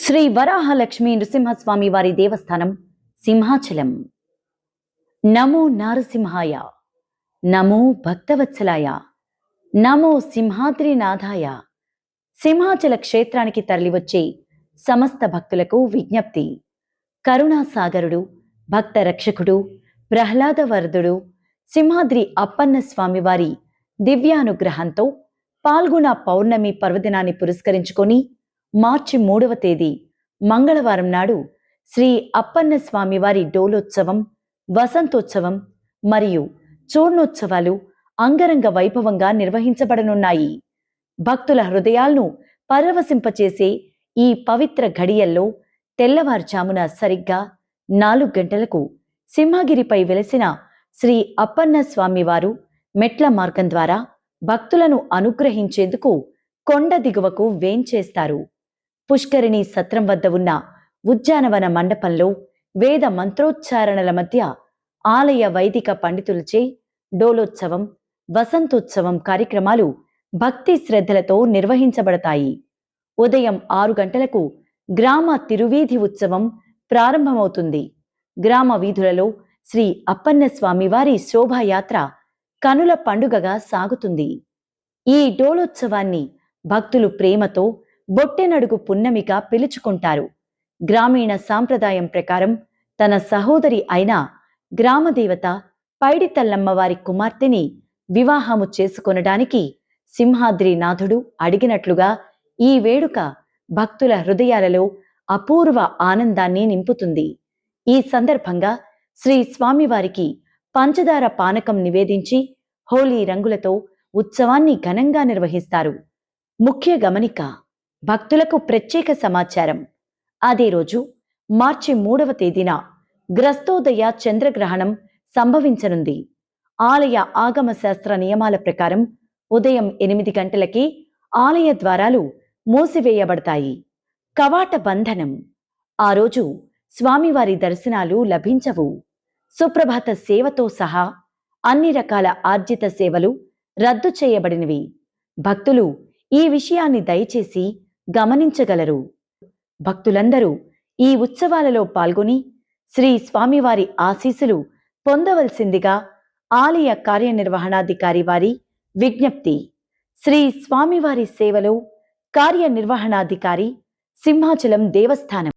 శ్రీ వరాహలక్ష్మీ నృసింహస్వామి వారి దేవస్థానం సింహాచలం. నమో నారసింహాయ, నమో భక్తవత్సలాయ, నమో సింహాద్రినాథాయ. సింహాచల క్షేత్రానికి తరలివచ్చే సమస్త భక్తులకు విజ్ఞప్తి. కరుణాసాగరుడు, భక్త రక్షకుడు, ప్రహ్లాదవరదుడు సింహాద్రి అప్పన్న స్వామివారి దివ్యానుగ్రహంతో పాల్గొన పౌర్ణమి పర్వదినాన్ని పురస్కరించుకొని మార్చి 3వ తేదీ మంగళవారం నాడు శ్రీ అప్పన్న స్వామివారి డోలోత్సవం, వసంతోత్సవం మరియు చూర్ణోత్సవాలు అంగరంగ వైభవంగా నిర్వహించబడనున్నాయి. భక్తుల హృదయాలను పరవశింపచేసే ఈ పవిత్ర ఘడియల్లో తెల్లవారుజామున సరిగ్గా 4 గంటలకు సింహగిరిపై వెలసిన శ్రీ అప్పన్న స్వామివారు మెట్ల మార్గం ద్వారా భక్తులను అనుగ్రహించేందుకు కొండ దిగువకు వేంచేస్తారు. పుష్కరిణి సత్రం వద్ద ఉన్న ఉద్యానవన మండపంలో వేద మంత్రోచ్చారణల మధ్య ఆలయ వైదిక పండితులచే డోలోత్సవం, వసంతోత్సవం కార్యక్రమాలు భక్తి శ్రద్ధలతో నిర్వహించబడతాయి. ఉదయం 6 గంటలకు గ్రామ తిరువీధి ఉత్సవం ప్రారంభమవుతుంది. గ్రామ వీధులలో శ్రీ అప్పన్న స్వామివారి శోభాయాత్ర కనుల పండుగగా సాగుతుంది. ఈ డోలోత్సవాన్ని భక్తులు ప్రేమతో బొట్టెనడుగు పున్నమిగా పిలుచుకుంటారు. గ్రామీణ సాంప్రదాయం ప్రకారం తన సహోదరి అయిన గ్రామదేవత పైడితల్లమ్మ వారి కుమార్తెని వివాహము చేసుకొనడానికి సింహాద్రినాథుడు అడిగినట్లుగా ఈ వేడుక భక్తుల హృదయాలలో అపూర్వ ఆనందాన్ని నింపుతుంది. ఈ సందర్భంగా శ్రీ స్వామివారికి పంచదార పానకం నివేదించి హోలీ రంగులతో ఉత్సవాన్ని ఘనంగా నిర్వహిస్తారు. ముఖ్య గమనిక: భక్తులకు ప్రత్యేక సమాచారం. అదే రోజు మార్చి 3వ తేదీన గ్రస్తోదయ చంద్రగ్రహణం సంభవించనుంది. ఆలయ ఆగమ శాస్త్ర నియమాల ప్రకారం ఉదయం 8 గంటలకి ఆలయ ద్వారాలు మూసివేయబడతాయి. కవాట బంధనం. ఆ రోజు స్వామివారి దర్శనాలు లభించవు. సుప్రభాత సేవతో సహా అన్ని రకాల ఆర్జిత సేవలు రద్దు చేయబడినవి. భక్తులు ఈ విషయాన్ని దయచేసి గమనించగలరు. భక్తులందరూ ఈ ఉత్సవాలలో పాల్గొని శ్రీ స్వామివారి ఆశీస్సులు పొందవలసిందిగా ఆలయ కార్యనిర్వహణాధికారి వారి విజ్ఞప్తి. శ్రీ స్వామివారి సేవలో కార్యనిర్వహణాధికారి, సింహాచలం దేవస్థానం.